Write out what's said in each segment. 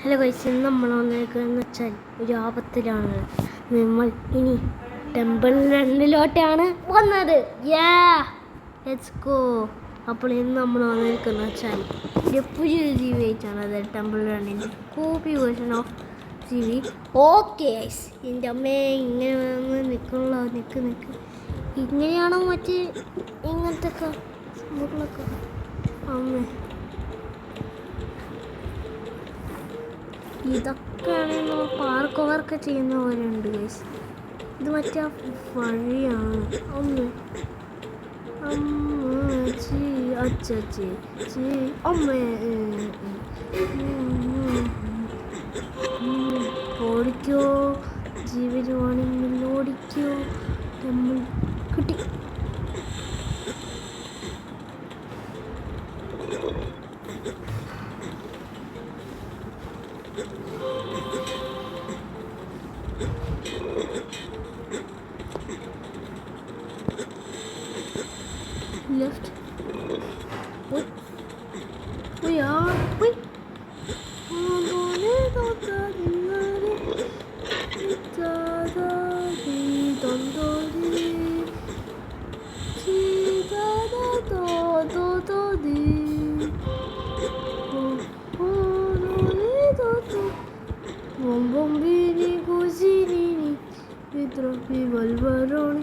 Hello guys, ഇന്ന് നമ്മൾ വന്നിരിക്കുന്നതെന്ന് വെച്ചാൽ ഒരു ആപത്തിലാണ്. നമ്മൾ ഇനി ടെമ്പിൾ രണ്ടിലോട്ടാണ് വന്നത്. Let's go. അപ്പോൾ ഇന്ന് നമ്മൾ വന്നിരിക്കുന്നത് വെച്ചാൽ ഒരു പുതിയൊരു ജീവിയായിട്ടാണ്. അത് ടെമ്പിൾ രണ്ടിൻ്റെ കോപ്പി വേർഷൻ ഓഫ് ജീവി. ഓക്കെ ഗൈസ്, എൻ്റെ അമ്മയെ ഇങ്ങനെ വന്ന് നിൽക്കണല്ലോ. നിൽക്ക് ഇങ്ങനെയാണോ മറ്റേ ഇങ്ങനത്തെ സംഭവങ്ങളൊക്കെ? അമ്മേ, ഇതൊക്കെയാണെങ്കിൽ നമ്മൾ പാർക്ക് ഓവറൊക്കെ ചെയ്യുന്ന പോലെ ഉണ്ട് ഗൈസ്. ഇത് മറ്റേ വഴിയാണ്. അമ്മ അച്ഛേ അമ്മ ഓടിക്കോ, ജീവനുവാണെങ്കിൽ ഓടിക്കോ. നമ്മൾ കിട്ടി. Left. Wait. Wait. Bombini cuisini, troppi valvaroni,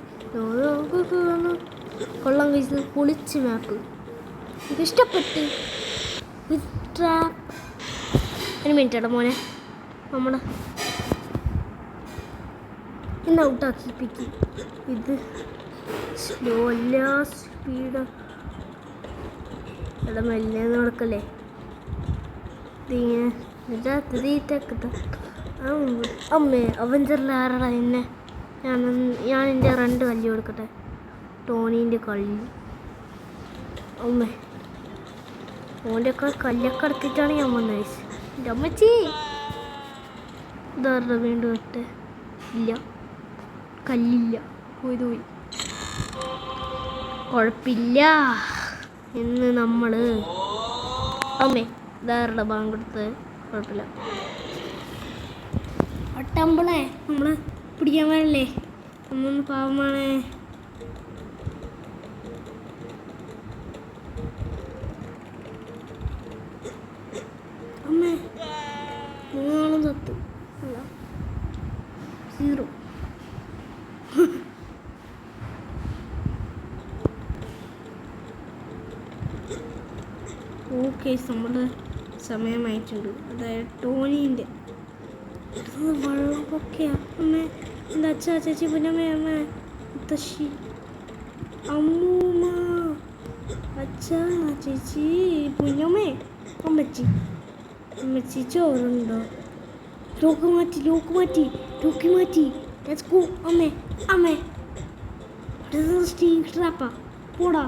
കൊള്ളാം ഗൈസ്, പൊളിച്ച് മാപ്പ് എനിക്ക് ഇഷ്ടപ്പെട്ട്. ഒരു മിനിറ്റ് ഇടാ മോനെ, നമ്മളെ ഇന്ന് ഔട്ടാക്കിപ്പിക്കും. ഇത് സ്ലോ അല്ല, സ്പീഡ് ഇവിടെ മെല്ലെ നടക്കല്ലേ. അമ്മേ, അവഞ്ചറിൽ ആരടാ എന്നെ? ഞാൻ എൻ്റെ 2 കല്ല് കൊടുക്കട്ടെ. ടോണീൻ്റെ കല്ല്. അമ്മേ, ഓൻ്റെ ഒക്കെ കല്ലൊക്കെ എടുത്തിട്ടാണ് ഞാൻ വന്നത്. എൻ്റെ അമ്മച്ചി ഇതാരുടെ വീണ്ടും ഒറ്റ ഇല്ല, കല്ലില്ല, പോയി. കുഴപ്പമില്ല. ഇന്ന് നമ്മൾ അമ്മേ ഇതാരുടെ ബാങ്ക് കൊടുത്ത് കുഴപ്പമില്ല. ഒട്ടമ്പളെ നമ്മൾ പിടിക്കാൻ പാടില്ലേ? നമ്മൊന്ന് പാവമാണ്. അമ്മേ, 3 തത്തു 0. ഓക്കെ, നമ്മുടെ സമയമായിട്ടുണ്ട്. അതായത് ടോണീൻ്റെ വെള്ളമൊക്കെയാ. അമ്മ എന്താ അച്ഛാ ചേച്ചി പുന്നമ്മ അമ്മ മുത്തശ്ശി അമ്മൂമ്മ അച്ഛാ ചേച്ചി പുന്നമ്മേ അമ്മച്ചി ചോറുണ്ടോ? ലോക്ക് മാറ്റി ലെറ്റ്സ് ഗോ. അമ്മേ സ്റ്റീൽ ട്രാപ്പാ. പോടാ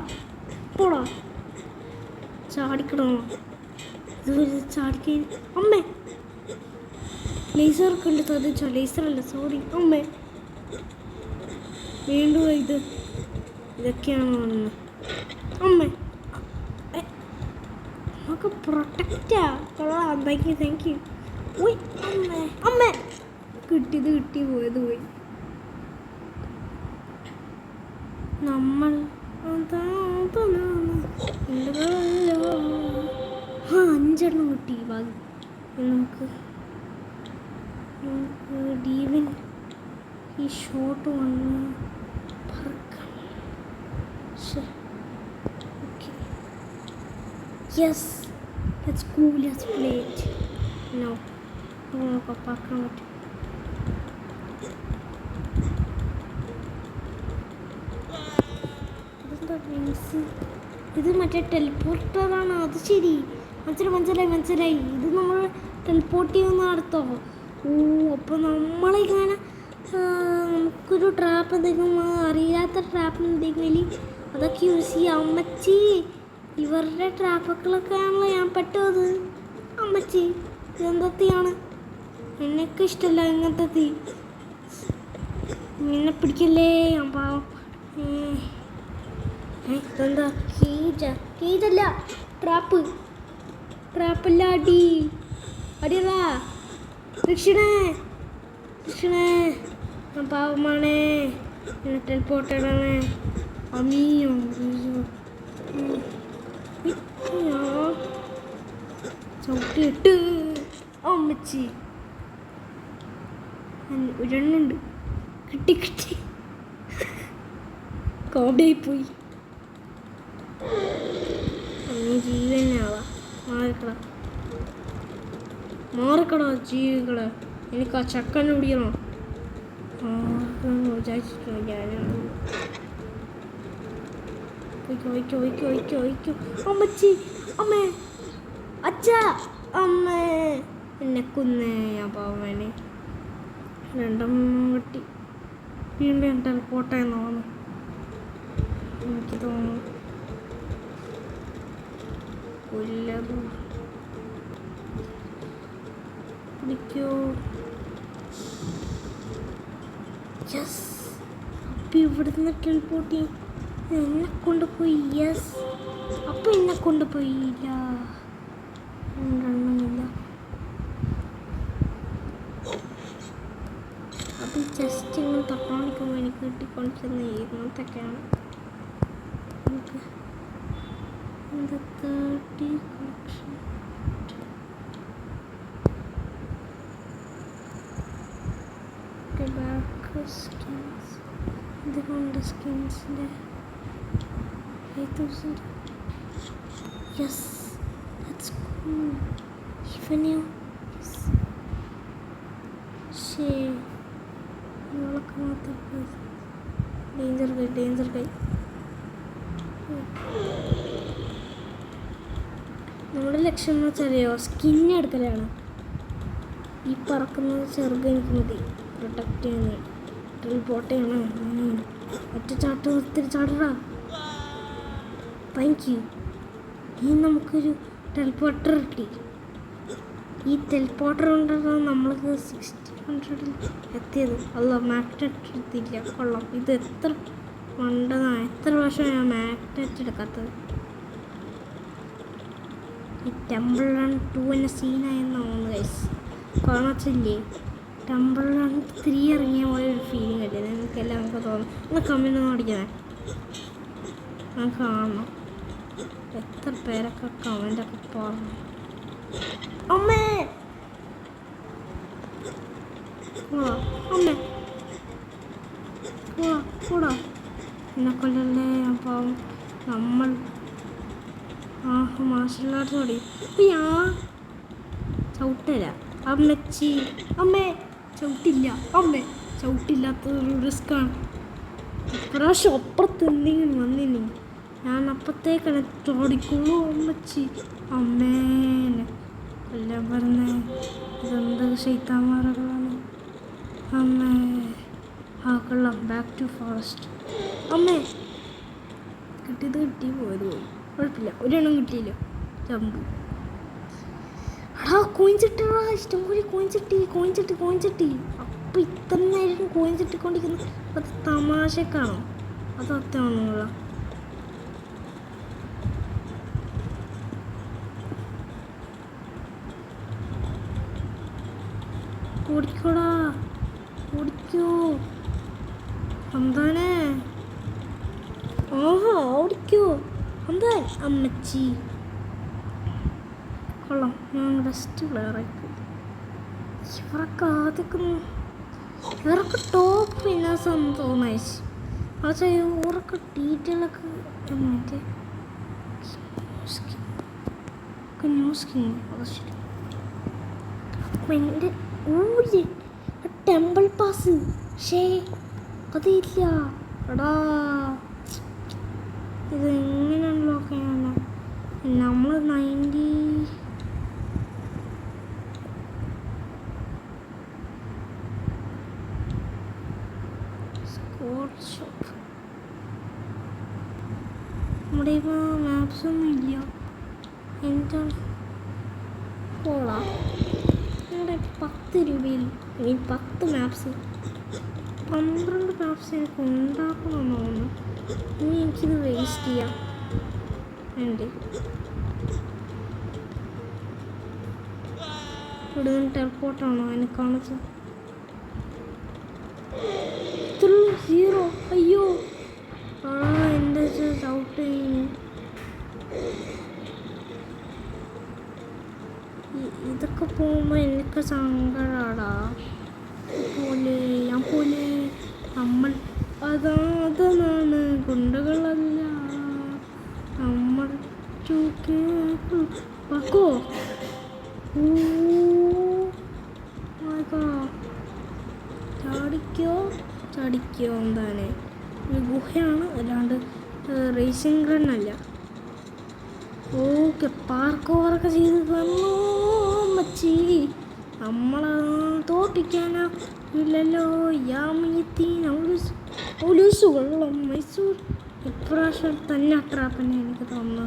ചാടിക്കണോ? ഇതുവരെ ചാടിക്കേ. അമ്മേ, ലേസറൊക്കെ ഉണ്ട്. തതിച്ചോ? ലേസറല്ല, സോറി അമ്മേ. വീണ്ടും ഇതൊക്കെയാണോ വന്ന്? അമ്മേ നമുക്ക് പ്രൊട്ടക്റ്റാ. കൊള്ളാം, താങ്ക് യു. ഉയ് അമ്മേ കിട്ടി, പോയി. നമ്മൾ 5 കിട്ടി. ഭാഗ്യം. നമുക്ക് ഡീവൻ ഈ ഷോട്ട് വന്ന് പറക്കണം. Okay, yes, let's go, let's play it. No, നമുക്ക് പറക്കാൻ പറ്റും. ഇത് മറ്റേ ടെലിപ്പോർട്ടറാണ്. അത് ശരി, മനസ്സിലായി. ഇത് നമ്മൾ ടെലിപ്പോർട്ട് ചെയ്യുന്ന അടുത്തോ? അപ്പോൾ നമ്മളിങ്ങനെ നമുക്കൊരു ട്രാപ്പ് എന്തെങ്കിലും, അറിയാത്ത ട്രാപ്പ് എന്തെങ്കിലും അതൊക്കെ യൂസ് ചെയ്യാം. അമ്മച്ചി, ഇവരുടെ ട്രാപ്പുകളൊക്കെ ആണല്ലോ ഞാൻ പെട്ടത്. അമ്മച്ചി, ഇതെന്താ തീയാണ്? എന്നൊക്കെ ഇഷ്ടമല്ല ഇങ്ങനത്തെ തീ. എന്നെ പിടിക്കല്ലേ, ഞാൻ പാവം. ഇതെന്താ? കേജല്ല, ട്രാപ്പല്ല. അടി അടിയതാ രക്ഷണേ രക്ഷണേ ഞാൻ പാവമാണേ എന്നെ ടെലിപ്പോർട്ടേഡാണ് അമ്മീയോ ചവിട്ടിയിട്ട് അമ്മച്ചി ഒരെണ്ണുണ്ട് കിട്ടി കിട്ടി കോടയായിപ്പോയി ജീവനാവാ മാറിക്കടാ ജീവികളെ എനിക്ക് ആ ചക്കനെ പിടിക്കണോ വിചാരിച്ചിട്ടോ ഞാനാണ് ഒയ്ക്കോ അമ്മച്ചി അമ്മേ അച്ഛാ അമ്മേ എന്നെ കുന്നേ ഞാൻ പാവനെ രണ്ടെണ്ണം കിട്ടി വീണ്ടും എൻ്റെ ടെലിപ്പോർട്ടായെന്ന് തോന്നുന്നു എനിക്ക് തോന്നുന്നു കൊല്ലതും പിടിക്കോ യെസ് അപ്പം ഇവിടുന്ന് ടെലിപ്പോർട്ട് എന്നെ കൊണ്ടുപോയി യെസ് അപ്പം എന്നെ കൊണ്ടുപോയില്ല രണ്ടെണ്ണമില്ല അപ്പം ജസ്റ്റ് ഇങ്ങനെ തട്ടോണിക്കുമ്പോൾ എനിക്ക് കിട്ടിക്കൊണ്ടിരുന്ന ഇങ്ങനത്തൊക്കെയാണ് നമുക്ക് എന്താ 30 collection tobacco skins ഇതുകൊണ്ട് സ്കിൻസിൻ്റെ 5000 yes that's cool even you ശരി ഇവളൊക്കെ മാത്രം ഡേഞ്ചർ കൈ നമ്മുടെ ലക്ഷ്യം എന്ന് വെച്ചറിയോ സ്കിന്ന് എടുക്കലാണ് ഈ പറക്കുന്നത് ചെറുത് എനിക്ക് മതി പ്രൊട്ടക്റ്റ് ചെയ്യുന്നത് ടെലിപ്പോർട്ട് ചെയ്യണം ഒറ്റ ചാട്ടം ഒത്തിരി ചാടടാ താങ്ക് യു ഇനി നമുക്കൊരു ടെലിപ്പോർട്ടർ കിട്ടി ഈ ടെലിപ്പോർട്ടർ കൊണ്ടാണ് നമ്മൾക്ക് 1600 എത്തിയത് അല്ല മാഗ്നറ്റ് എടുത്തില്ല കൊള്ളാം ഇത് എത്ര മണ്ടതാണ് എത്ര വർഷം ഞാൻ മാഗ്നറ്റ് എടുക്കാത്തത് ഈ ടെമ്പിൾ റൺ 2 എന്നെ സീനായെന്ന് തോന്നുന്നു ഗൈസ് കാണത്തില്ലേ ടെമ്പിൾ റൺ 3 ഇറങ്ങിയ പോലെ ഒരു ഫീലിംഗ് അല്ലേ നിങ്ങൾക്കെല്ലാം നമുക്ക് തോന്നും ഒന്ന് കമ്മിൽ ഒന്ന് അടിക്കണേ ഞാൻ കാണണം എത്ര പേരൊക്കെ കമൻ്റൊക്കെ പറഞ്ഞു അമ്മേ അമ്മേ കൂടാ എന്നെ കൊല്ലല്ലേ അപ്പം നമ്മൾ മാർഷൽ ആർട്സ് ഓടി അപ്പം ഞാൻ ചവിട്ടല അമ്മച്ചി അമ്മേ ചവിട്ടില്ല അമ്മേ ചവിട്ടില്ലാത്തൊരു റിസ്ക്കാണ് ഇപ്രാവശ്യം അപ്പുറത്ത് എന്തെങ്കിലും വന്നില്ലേ ഞാൻ അപ്പത്തേക്കാണ് ചോടിക്കുള്ളൂ അമ്മച്ചി അമ്മേനെ എല്ലാം പറഞ്ഞേ ഇതെന്താ ശൈത്താന്മാരുകളാണ് അമ്മേ കൊള്ളാം ബാക്ക് ടു ഫോറസ്റ്റ് അമ്മേ കിട്ടിയത് പോയത് പോയി കുഴപ്പമില്ല ഒരെണ്ണം കിട്ടിയില്ല ചമ്പ് എടാ കോയിൻസിട്ടാ ഇഷ്ടം പോലെ കോയിൻസിട്ടി അപ്പം ഇത്ര നേരം കോയിൻസിട്ടിക്കൊണ്ടിരിക്കുന്നത് അത് തമാശക്കാണോ അത് അത്യാണെന്നുള്ള ഓടിക്കോ എന്താണേ ഓടിക്കോ എന്താ അമ്മച്ചി കൊള്ളാം ഞാൻ ബെസ്റ്റ് പ്ലെയറായിപ്പോയി ഇവരൊക്കെ ടോപ്പ് വിന്നേഴ്സാണെന്ന് തോന്നുന്നു പക്ഷേ ഇവരൊക്കെ ഡീറ്റെയിലൊക്കെ മറ്റേ ന്യൂ സ്കിൻ അത് ശരി അപ്പം എൻ്റെ ടെമ്പിൾ പാസ് ഷേ അതില്ല എടാ ഇത് എങ്ങനെ അൺലോക്ക് ചെയ്യാനോ നമ്മൾ 90 സ്കോഡ് ഷോപ്പ് നമ്മുടെ ഇപ്പോൾ മാപ്സൊന്നും ഇല്ല എന്താണ് പോളാം നിങ്ങളുടെ 10 രൂപയിൽ ഈ 10 മാപ്സ് 12 മാപ്സ് എനിക്ക് ഉണ്ടാക്കണമെന്ന് തോന്നുന്നു ഇനി എനിക്കിത് വേസ്റ്റ് ചെയ്യാം വേണ്ടി ഇവിടെ നിന്ന് ടെലിപ്പോർട്ടാണോ എന്നെ കാണിച്ചത്? 0. അയ്യോ എൻ്റെ ഔട്ട്. ഇതൊക്കെ പോകുമ്പോൾ എനിക്ക് സങ്കടമാടാ. ഞാൻ പോലെ നമ്മൾ അതാണ് ഗുണ്ടകളല്ല നമ്മൾ. പക്കോ ചാടിക്കോ എന്താണ്? ഒരു ഗുഹയാണ്, അല്ലാണ്ട് റേസിംഗ് റൺ അല്ല. ഓക്കെ, പാർക്കോറൊക്കെ ചെയ്ത് വന്നു മച്ചി. നമ്മളെ തോപ്പിക്കാനോ ഇല്ലല്ലോ. ഒലൂസുകൊള്ളും മൈസൂർ. ഇപ്രാവശ്യം തന്നെ ട്രാപ്പന്നെ എനിക്ക് തോന്നുന്നു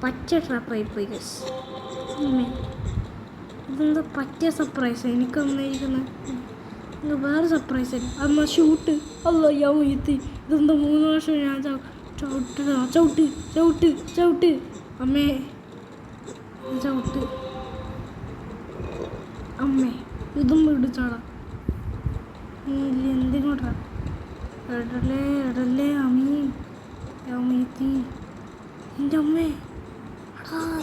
പച്ച ട്രാപ്പായിപ്പോയി. ഗസ് ഇതെന്താ പറ്റിയ സർപ്രൈസ് എനിക്കൊന്നിരിക്കുന്നത്? വേറെ സർപ്രൈസ് അല്ല, അമ്മ ഷൂട്ട്. അല്ലോ യാമീത്തി. ഇതെന്താ 3 വർഷം ഞാൻ ചവിട്ട് അമ്മേ, ചവിട്ട് അമ്മേ. ഇതും ഇടിച്ചാടാ എന്തിനോട്ടാ? എടല്ലേ അമ്മീത്തി. എൻ്റെ അമ്മേ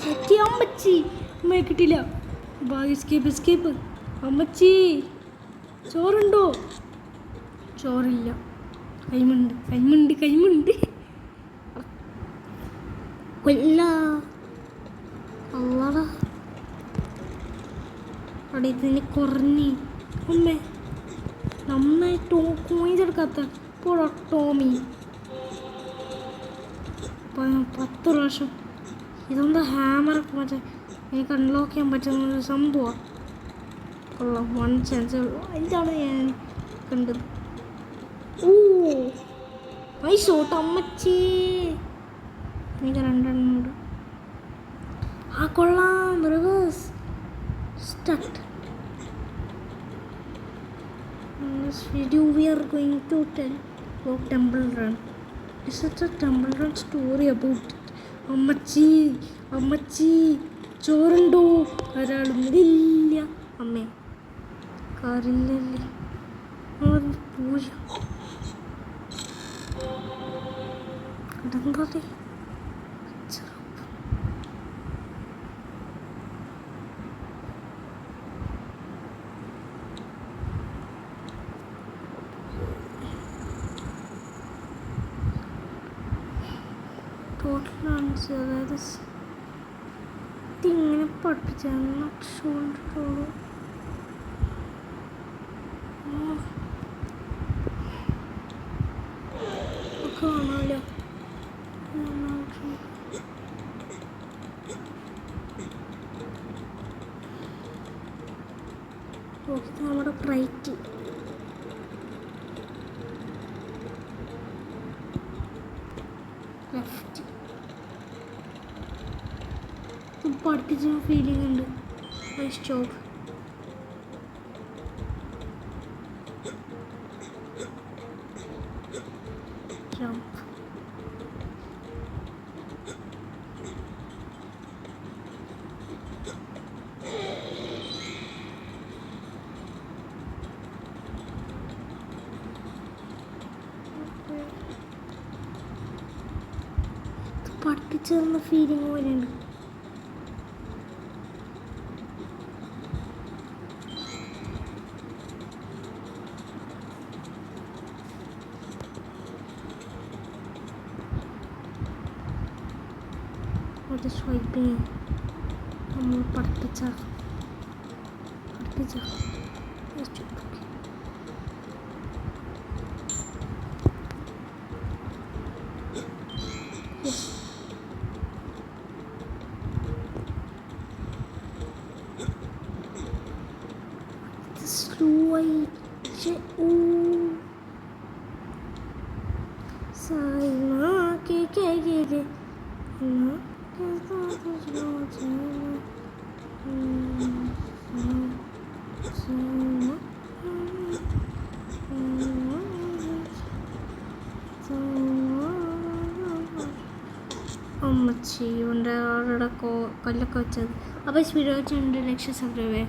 സത്യം അമ്മച്ചി. അമ്മയെ കിട്ടിയില്ല. എസ്കേപ്പ്. അമ്മച്ചി ചോറുണ്ടോ? ചോറില്ല. കൈമുണ്ട്. കൊല്ല അള്ളടാ. അവിടെ ഇതിന് കുറഞ്ഞ് അമ്മേ നന്നായി കോയിച്ചെടുക്കാത്ത പോടാ ടോമി. 10 പ്രാവശ്യം. ഇതെന്താ ഹാമറൊക്കെ മറ്റേ എനിക്ക് അൺലോക്ക് ചെയ്യാൻ പറ്റുന്ന സംഭവമാണ്. കൊള്ളാം. 1 ചാൻസ്. ഇതാണ് ഞാൻ കണ്ടത്. ഷോട്ട് അമ്മച്ചി. എനിക്ക് 2 എണ്ണമുണ്ട്. കൊള്ളാം. Reverse start. video we are going to tell about Temple Run. This is a Temple Run story about it. അമ്മച്ചി ചോറുണ്ടോ? ഒരാളും ഇല്ല. അമ്മേ കറിയില്ലല്ലേ? പൂജ ഇതെന്താ? അതായത് ഇങ്ങനെ പഠിപ്പിച്ചാൽ ഷോൾഡർ കാണാമല്ലോ. നമ്മുടെ റൈറ്റ് ലെഫ്റ്റ് പഠിപ്പിച്ച ഫീലിംഗ് ഉണ്ട്. Nice job. ജംപ്. പഠിപ്പിച്ചു തന്ന ഫീലിംഗ് പോലെയുണ്ട്. സ്വൈപ്പിങ് നമ്മൾ പഠിപ്പിച്ച സ്ലോ ആയിട്ട് അമ്മച്ചി കൊണ്ട് ആളുടെ കൊല്ലൊക്കെ വെച്ചത്. അപ്പോൾ ഈ വീഡിയോ വെച്ച് 2 ലക്ഷം സബ്സ്ക്രൈബ് ചെയ്യാൻ